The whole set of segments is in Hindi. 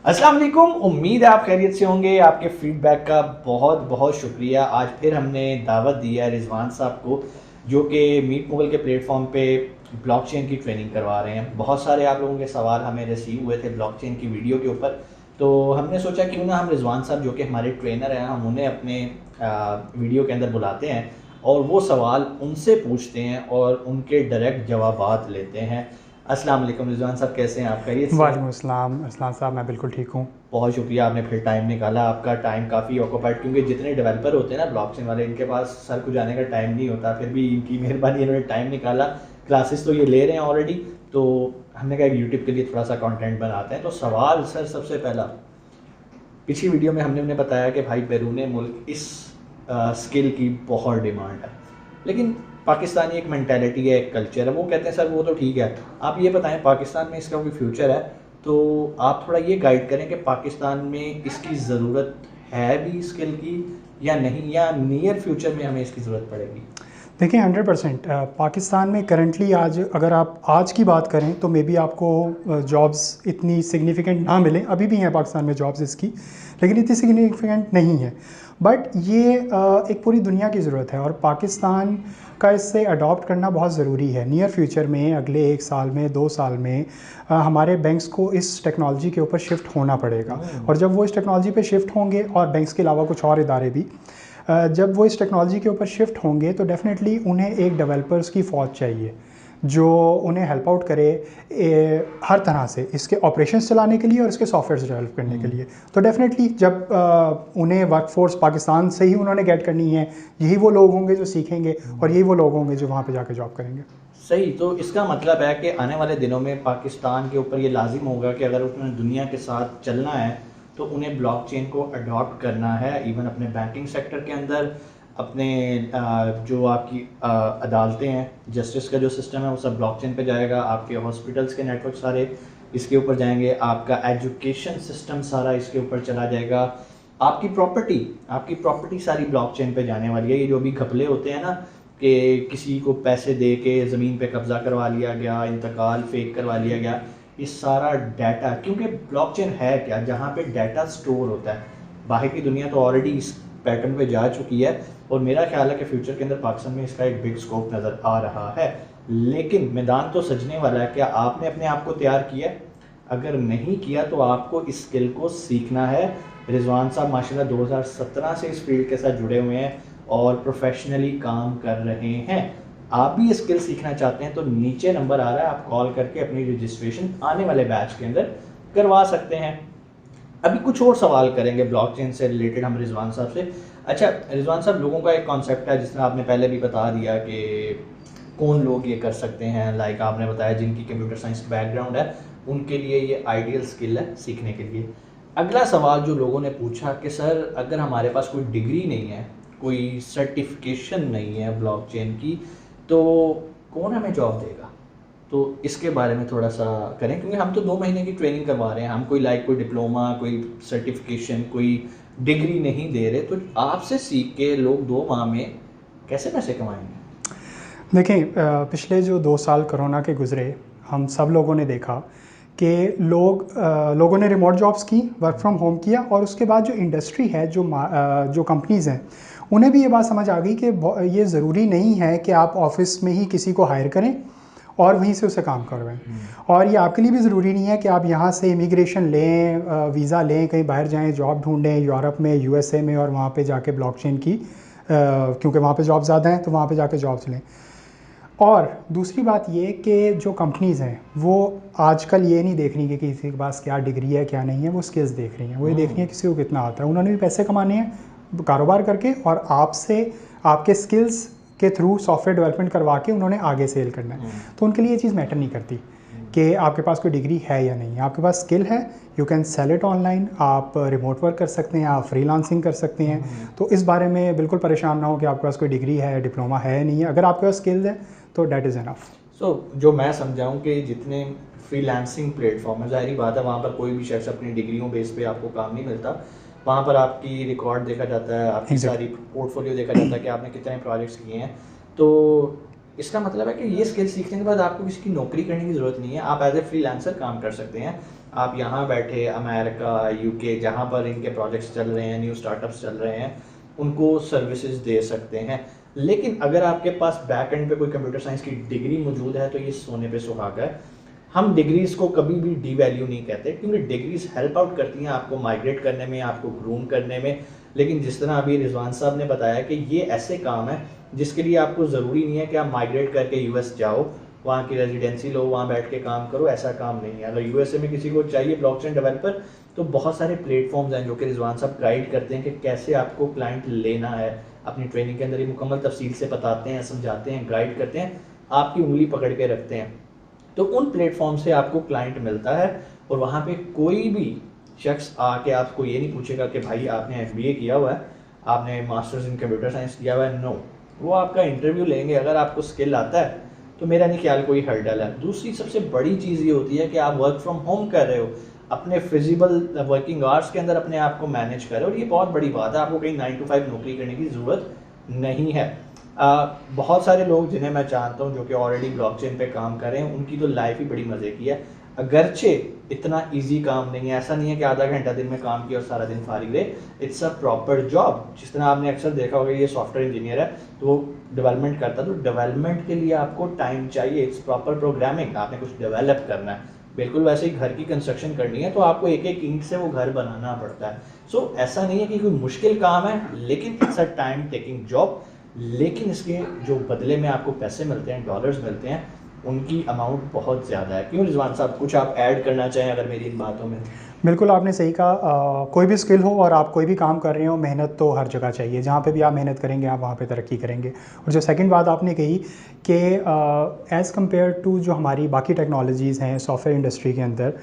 अस्सलाम वालेकुम। उम्मीद है आप खैरियत से होंगे। आपके फीडबैक का बहुत बहुत शुक्रिया। आज फिर हमने दावत दी है रिजवान साहब को, जो कि मीट मुगल के प्लेटफॉर्म पे ब्लॉकचेन की ट्रेनिंग करवा रहे हैं। बहुत सारे आप लोगों के सवाल हमें रिसीव हुए थे ब्लॉकचेन की वीडियो के ऊपर, तो हमने सोचा क्यों ना हम रिजवान साहब जो कि हमारे ट्रेनर हैं, हम उन्हें अपने वीडियो के अंदर बुलाते हैं और वो सवाल उनसे पूछते हैं और उनके डायरेक्ट जवाबात लेते हैं। अस्सलाम वालेकुम रिजवान साहब, कैसे हैं आप? खैरियत से हैं? वालेकुम अस्सलाम अस्सलाम साहब, मैं बिल्कुल ठीक हूँ। बहुत शुक्रिया, आपने फिर टाइम निकाला। आपका टाइम काफ़ी ऑक्यूपाइड, क्योंकि जितने डेवलपर होते हैं ना ब्लॉकचेन वाले, इनके पास सर को जाने का टाइम नहीं होता। फिर भी इनकी मेहरबानी, इन्होंने टाइम निकाला। क्लासेस तो ये ले रहे हैं ऑलरेडी, तो हमने कहा यूट्यूब के लिए थोड़ा सा कंटेंट बनाते हैं। तो सवाल सर, सबसे पहला, पिछली वीडियो में हमने उन्हें बताया कि भाई बैरून मुल्क इस स्किल की बहुत डिमांड है, लेकिन पाकिस्तानी एक मैंटेलिटी है, एक कल्चर है। वो कहते हैं सर वो तो ठीक है, आप ये बताएं पाकिस्तान में इसका कोई फ्यूचर है? तो आप थोड़ा ये गाइड करें कि पाकिस्तान में इसकी ज़रूरत है भी स्किल की या नहीं, या नियर फ्यूचर में हमें इसकी ज़रूरत पड़ेगी? देखिए 100% पाकिस्तान में करंटली आज अगर आप आज की बात करें तो मे बी आपको जॉब्स इतनी सिग्निफिकेंट ना मिले। अभी भी हैं पाकिस्तान में जॉब्स इसकी, लेकिन इतनी सिग्निफिकेंट नहीं है। बट ये एक पूरी दुनिया की ज़रूरत है और पाकिस्तान का इससे अडॉप्ट करना बहुत ज़रूरी है। नियर फ्यूचर में, अगले 1 साल में, 2 साल में हमारे बैंक्स को इस टेक्नोलॉजी के ऊपर शिफ्ट होना पड़ेगा। और जब वो इस टेक्नोलॉजी पे शिफ्ट होंगे, और बैंक्स के अलावा कुछ और इदारे भी, जब वो इस टेक्नोलॉजी के ऊपर शिफ्ट होंगे तो डेफ़िनेटली उन्हें एक डेवलपर्स की फ़ौज चाहिए जो उन्हें हेल्प आउट करे हर तरह से, इसके ऑपरेशंस चलाने के लिए और इसके सॉफ्टवेयर डेवलप करने के लिए। तो डेफ़िनेटली जब उन्हें वर्कफोर्स पाकिस्तान से ही उन्होंने गेट करनी है, यही वो लोग होंगे जो सीखेंगे और यही वो लोग होंगे जो वहाँ पे जाके जॉब करेंगे। सही। तो इसका मतलब है कि आने वाले दिनों में पाकिस्तान के ऊपर ये लाजिम होगा कि अगर उसने दुनिया के साथ चलना है तो उन्हें ब्लॉकचेन को अडॉप्ट करना है। इवन अपने बैंकिंग सेक्टर के अंदर, अपने जो आपकी अदालतें हैं, जस्टिस का जो सिस्टम है वो सब ब्लॉकचेन पे जाएगा। आपके हॉस्पिटल्स के नेटवर्क सारे इसके ऊपर जाएंगे। आपका एजुकेशन सिस्टम सारा इसके ऊपर चला जाएगा। आपकी प्रॉपर्टी सारी ब्लॉकचेन पे जाने वाली है। ये जो भी घपले होते हैं ना, कि किसी को पैसे दे के ज़मीन पे कब्ज़ा करवा लिया गया, इंतकाल फेक करवा लिया गया, ये सारा डाटा, क्योंकि ब्लॉकचेन है क्या, जहाँ पे डाटा स्टोर होता है। बाहर की दुनिया तो ऑलरेडी इस पैटर्न पे जा चुकी है, और मेरा ख्याल है कि फ्यूचर के अंदर पाकिस्तान में इसका एक बिग स्कोप नज़र आ रहा है। लेकिन मैदान तो सजने वाला है। क्या आपने अपने आप को तैयार किया? अगर नहीं किया तो आपको इस स्किल को सीखना है। रिजवान साहब माशाल्लाह 2017 से इस फील्ड के साथ जुड़े हुए हैं और प्रोफेशनली काम कर रहे हैं। आप भी ये स्किल सीखना चाहते हैं तो नीचे नंबर आ रहा है, आप कॉल करके अपनी रजिस्ट्रेशन आने वाले बैच के अंदर करवा सकते हैं। अभी कुछ और सवाल करेंगे ब्लॉकचेन से रिलेटेड हम रिजवान साहब से। अच्छा रिजवान साहब, लोगों का एक कॉन्सेप्ट है, जिसमें आपने पहले भी बता दिया कि कौन लोग ये कर सकते हैं। लाइक आपने बताया जिनकी कंप्यूटर साइंस बैकग्राउंड है, उनके लिए ये आइडियल स्किल है सीखने के लिए। अगला सवाल जो लोगों ने पूछा कि सर अगर हमारे पास कोई डिग्री नहीं है, कोई सर्टिफिकेशन नहीं है ब्लॉकचेन की, तो कौन हमें जॉब देगा? तो इसके बारे में थोड़ा सा करें, क्योंकि हम तो 2 महीने की ट्रेनिंग करवा रहे हैं। हम कोई डिप्लोमा, कोई सर्टिफिकेशन, कोई डिग्री नहीं दे रहे। तो आपसे सीख के लोग 2 माह में कैसे पैसे कमाएंगे? देखें, पिछले जो 2 साल कोरोना के गुज़रे, हम सब लोगों ने देखा कि लोगों ने रिमोट जॉब्स की, वर्क फ्रॉम होम किया, और उसके बाद जो इंडस्ट्री है, जो कंपनीज़ हैं, उन्हें भी ये बात समझ आ गई कि ये ज़रूरी नहीं है कि आप ऑफिस में ही किसी को हायर करें और वहीं से उसे काम करवाएं। और ये आपके लिए भी ज़रूरी नहीं है कि आप यहाँ से इमिग्रेशन लें, वीज़ा लें, कहीं बाहर जाएं, जॉब ढूंढें यूरोप में, यूएसए में, और वहाँ पे जाके ब्लॉकचेन की, क्योंकि वहाँ पे जॉब ज़्यादा हैं तो वहाँ पे जाके जॉब्स लें। और दूसरी बात ये कि जो कंपनीज़ हैं वो आजकल ये नहीं देख रही कि किसी के पास क्या डिग्री है क्या नहीं है, वो स्किल्स देख रही हैं। वो ये देख रही हैं किसी को कितना आता है। उन्होंने भी पैसे कमाने हैं कारोबार करके, और आपसे आपके स्किल्स के थ्रू सॉफ्टवेयर डेवलपमेंट करवा के उन्होंने आगे सेल करना है। तो उनके लिए ये चीज़ मैटर नहीं करती कि आपके पास कोई डिग्री है या नहीं है। आपके पास स्किल है, you can sell it online. आप रिमोट वर्क कर सकते हैं, आप फ्रीलांसिंग कर सकते हैं। तो इस बारे में बिल्कुल परेशान ना हो कि आपके पास कोई डिग्री है, डिप्लोमा है नहीं है। अगर आपके पास स्किल्स है तो डैट इज़ एनफ। जो मैं समझाऊँ कि जितने फ्रीलांसिंग प्लेटफॉर्म है, ज़ाहिर बात है वहाँ पर कोई भी शख्स अपनी डिग्रियों बेस पे आपको काम नहीं मिलता। वहाँ पर आपकी रिकॉर्ड देखा जाता है, आपकी सारी पोर्टफोलियो देखा जाता है कि आपने कितने प्रोजेक्ट्स किए हैं। तो इसका मतलब है कि ये स्किल सीखने के बाद आपको किसी की नौकरी करने की ज़रूरत नहीं है। आप एज ए फ्रीलांसर काम कर सकते हैं। आप यहाँ बैठे अमेरिका, यूके, जहाँ पर इनके प्रोजेक्ट्स चल रहे हैं, न्यू स्टार्टअप्स चल रहे हैं, उनको सर्विसेज दे सकते हैं। लेकिन अगर आपके पास बैक एंड पे कोई कंप्यूटर साइंस की डिग्री मौजूद है तो ये सोने पे सुहागा है। हम डिग्रीज़ को कभी भी डी वैल्यू नहीं कहते, क्योंकि डिग्रीज हेल्प आउट करती हैं आपको माइग्रेट करने में, आपको ग्रूम करने में। लेकिन जिस तरह अभी रिजवान साहब ने बताया कि ये ऐसे काम है जिसके लिए आपको ज़रूरी नहीं है कि आप माइग्रेट करके यूएस जाओ, वहाँ की रेजिडेंसी लो, वहाँ बैठ के काम करो, ऐसा काम नहीं है। अगर यूएसए में किसी को चाहिए ब्लॉकचेन डेवलपर, तो बहुत सारे प्लेटफॉर्म्स हैं जो कि रिजवान साहब गाइड करते हैं कि कैसे आपको क्लाइंट लेना है। अपनी ट्रेनिंग के अंदर ही मुकम्मल तफसील से बताते हैं, समझाते हैं, गाइड करते हैं, आपकी उंगली पकड़ के रखते हैं। तो उन प्लेटफॉर्म से आपको क्लाइंट मिलता है और वहाँ पे कोई भी शख्स आके आपको ये नहीं पूछेगा कि भाई आपने एमबीए किया हुआ है, आपने मास्टर्स इन कंप्यूटर साइंस किया हुआ है। नो, वो आपका इंटरव्यू लेंगे, अगर आपको स्किल आता है तो मेरा नहीं ख्याल कोई हर्डल है। दूसरी सबसे बड़ी चीज़ ये होती है कि आप वर्क फ्रॉम होम कर रहे हो, अपने फिजिबल वर्किंग आवर्स के अंदर अपने आप को मैनेज कर रहे हो, और ये बहुत बड़ी बात है। आपको कहीं 9 to 5 नौकरी करने की ज़रूरत नहीं है। बहुत सारे लोग जिन्हें मैं जानता हूँ जो कि ऑलरेडी ब्लॉकचेन पे काम कर रहे हैं, उनकी तो लाइफ ही बड़ी मज़े की है। अगरचे इतना इजी काम नहीं है, ऐसा नहीं है कि आधा घंटा दिन में काम किया और सारा दिन फारिग रहे। It's a proper job. जिस तरह आपने अक्सर देखा होगा, ये सॉफ्टवेयर इंजीनियर है तो वो डेवलपमेंट करता है, तो डेवलपमेंट के लिए आपको टाइम चाहिए। इट्स प्रॉपर प्रोग्रामिंग, आपने कुछ डेवलप करना है। बिल्कुल वैसे ही घर की कंस्ट्रक्शन करनी है तो आपको एक एक ईंट से वो घर बनाना पड़ता है। सो ऐसा नहीं है कि कोई मुश्किल काम है, लेकिन it's a time taking job. लेकिन इसके जो बदले में आपको पैसे मिलते हैं, डॉलर्स मिलते हैं, उनकी अमाउंट बहुत ज़्यादा है। क्यों रिजवान साहब, कुछ आप ऐड करना चाहें अगर मेरी इन बातों में? बिल्कुल आपने सही कहा। कोई भी स्किल हो और आप कोई भी काम कर रहे हो, मेहनत तो हर जगह चाहिए। जहाँ पे भी आप मेहनत करेंगे आप वहाँ पे तरक्की करेंगे। और जो सेकंड बात आपने कही कि एज़ कम्पेयर टू जो हमारी बाकी टेक्नोलॉजीज़ हैं सॉफ्टवेयर इंडस्ट्री के अंदर,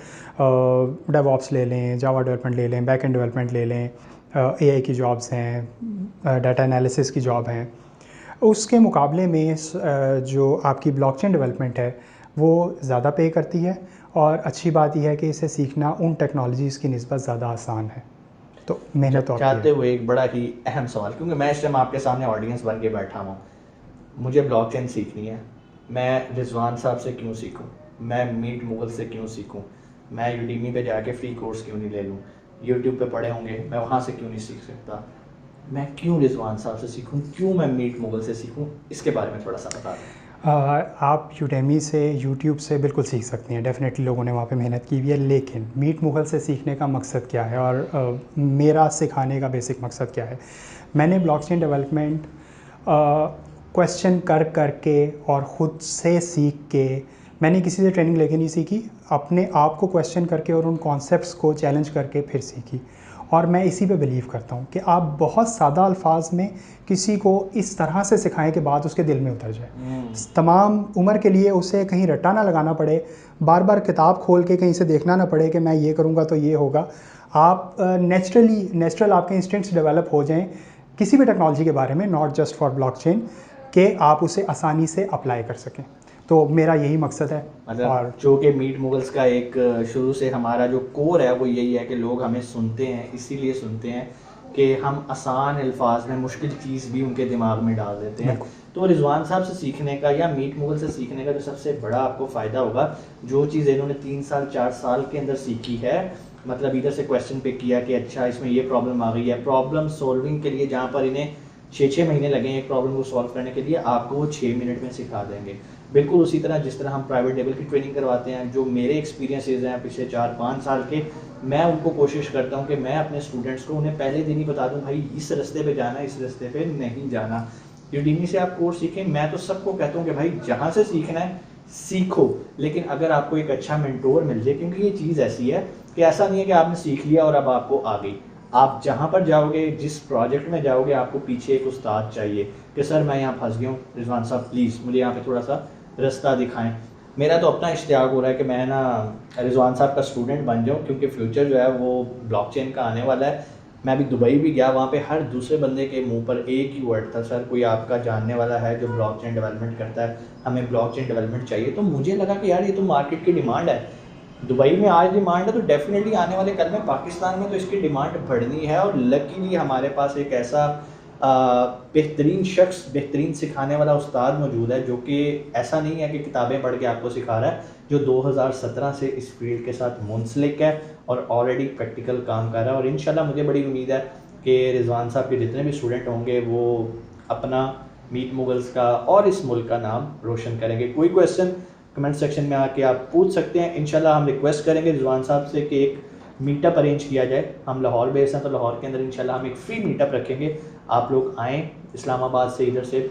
डेवऑप्स ले लें, जावा डेवलपमेंट ले लें, बैक एंड डेवलपमेंट ले लें, एआई की जॉब्स हैं, डाटा एनालिसिस की जॉब हैं, उसके मुकाबले में जो आपकी ब्लॉकचेन डेवलपमेंट है वो ज़्यादा पे करती है। और अच्छी बात यह है कि इसे सीखना उन टेक्नोलॉजीज़ की निस्बत ज़्यादा आसान है, तो मेहनत और चाहते हुए एक बड़ा ही अहम सवाल, क्योंकि मैं इस टाइम आपके सामने ऑडियंस बन के बैठा हूँ, मुझे ब्लॉकचेन सीखनी है। मैं रिजवान साहब से क्यों सीखूं? मैं मीट मुगल से क्यों सीखूं? मैं यूडीमी पे जाके फ्री कोर्स क्यों नहीं ले लूँ? यूट्यूब पे पढ़े होंगे, मैं वहाँ से क्यों नहीं सीख सकता? मैं क्यों रिजवान साहब से सीखूं? क्यों मैं मीट मुगल से सीखूं? इसके बारे में थोड़ा सा बता दें। आप यूडेमी से, यूट्यूब से बिल्कुल सीख सकते हैं। डेफ़िनेटली लोगों ने वहाँ पे मेहनत की हुई है। लेकिन मीट मुगल से सीखने का मकसद क्या है और मेरा सिखाने का बेसिक मकसद क्या है? मैंने ब्लॉकचेन डेवलपमेंट क्वेश्चन कर के और ख़ुद से सीख के, मैंने किसी से ट्रेनिंग लेके नहीं सीखी, अपने आप को क्वेश्चन करके और उन कॉन्सेप्ट्स को चैलेंज करके फिर सीखी। और मैं इसी पे बिलीव करता हूँ कि आप बहुत सादा अल्फाज में किसी को इस तरह से सिखाएं कि बात उसके दिल में उतर जाए। तमाम उम्र के लिए उसे कहीं रट्टा ना लगाना पड़े, बार बार किताब खोल के कहीं से देखना ना पड़े कि मैं ये करूँगा तो ये होगा। आप नेचुरल आपके इंस्टिंक्ट्स डेवलप हो जाएं किसी भी टेक्नोलॉजी के बारे में, नॉट जस्ट फॉर ब्लॉकचेन, कि आप उसे आसानी से अप्लाई कर सकें। तो मेरा यही मकसद है। मतलब और जो कि मीट मुगल्स का एक शुरू से हमारा जो कोर है वो यही है कि लोग हमें सुनते हैं, इसीलिए सुनते हैं कि हम आसान अल्फाज में मुश्किल चीज़ भी उनके दिमाग में डाल देते हैं। तो रिजवान साहब से सीखने का या मीट मुगल से सीखने का जो सबसे बड़ा आपको फ़ायदा होगा, जो चीज़ इन्होंने 3 साल 4 साल के अंदर सीखी है, मतलब इधर से क्वेश्चन पे किया कि अच्छा इसमें ये प्रॉब्लम आ गई है, प्रॉब्लम सॉल्विंग के लिए जहाँ पर इन्हें 6-6 महीने लगे एक प्रॉब्लम को सॉल्व करने के लिए, आपको वो 6 मिनट में सिखा देंगे। बिल्कुल उसी तरह जिस तरह हम प्राइवेट लेवल की ट्रेनिंग करवाते हैं, जो मेरे एक्सपीरियंसेस हैं पिछले 4-5 साल के, मैं उनको कोशिश करता हूँ कि मैं अपने स्टूडेंट्स को उन्हें पहले दिन ही बता दूँ भाई इस रास्ते पे जाना है, इस रास्ते पे नहीं जाना। यूडीमी से आप कोर्स सीखें, मैं तो सबको कहता हूँ कि भाई जहाँ से सीखना है सीखो, लेकिन अगर आपको एक अच्छा मेंटोर मिल जाए, क्योंकि ये चीज़ ऐसी है कि ऐसा नहीं है कि आपने सीख लिया और अब आपको आ गई। आप जहाँ पर जाओगे, जिस प्रोजेक्ट में जाओगे, आपको पीछे एक उस्ताद चाहिए कि सर मैं यहाँ फंस गया हूँ, रिजवान साहब प्लीज़ मुझे यहाँ पे थोड़ा सा रास्ता दिखाएं। मेरा तो अपना इश्तियाक हो रहा है कि मैं ना रिजवान साहब का स्टूडेंट बन जाऊँ, क्योंकि फ्यूचर जो है वो ब्लॉकचेन का आने वाला है। मैं अभी दुबई भी गया, वहाँ पे हर दूसरे बंदे के मुंह पर एक ही वर्ड था, सर कोई आपका जानने वाला है जो ब्लॉकचेन डेवलपमेंट करता है, हमें ब्लॉकचेन डेवलपमेंट चाहिए। तो मुझे लगा कि यार ये तो मार्केट की डिमांड है, दुबई में आज डिमांड है तो डेफिनेटली आने वाले कल में पाकिस्तान में तो इसकी डिमांड बढ़नी है। और लकीली हमारे पास एक ऐसा बेहतरीन शख्स, बेहतरीन सिखाने वाला उस्ताद मौजूद है, जो कि ऐसा नहीं है कि किताबें पढ़ के आपको सिखा रहा है, जो 2017 से इस फील्ड के साथ मुंसलिक है और ऑलरेडी प्रैक्टिकल काम कर रहा है। और इंशाल्लाह मुझे बड़ी उम्मीद है कि रिजवान साहब के जितने भी स्टूडेंट होंगे वो अपना मीट मुगल्स का और इस मुल्क का नाम रोशन करेंगे। कोई क्वेश्चन कमेंट सेक्शन में आके आप पूछ सकते हैं। इंशाल्लाह हम रिक्वेस्ट करेंगे रिजवान साहब से कि एक मीटअप अरेंज किया जाए। हम लाहौर बेस हैं तो लाहौर के अंदर इंशाल्लाह हम एक फ्री मीटअप रखेंगे। आप लोग आएँ इस्लामाबाद से, इधर से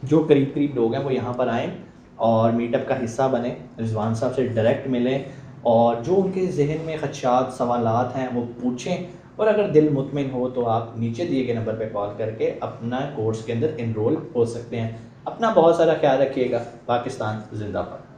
जो करीब करीब लोग हैं वो यहाँ पर आएँ और मीटअप का हिस्सा बने, रिजवान साहब से डायरेक्ट मिलें और जो उनके जहन में खदशात सवालात हैं वो पूछें। और अगर दिल मुतमिन हो तो आप नीचे दिए गए नंबर पर कॉल करके अपना कोर्स के अंदर इनरोल हो सकते हैं। अपना बहुत सारा ख्याल रखिएगा। पाकिस्तान जिंदाबाद।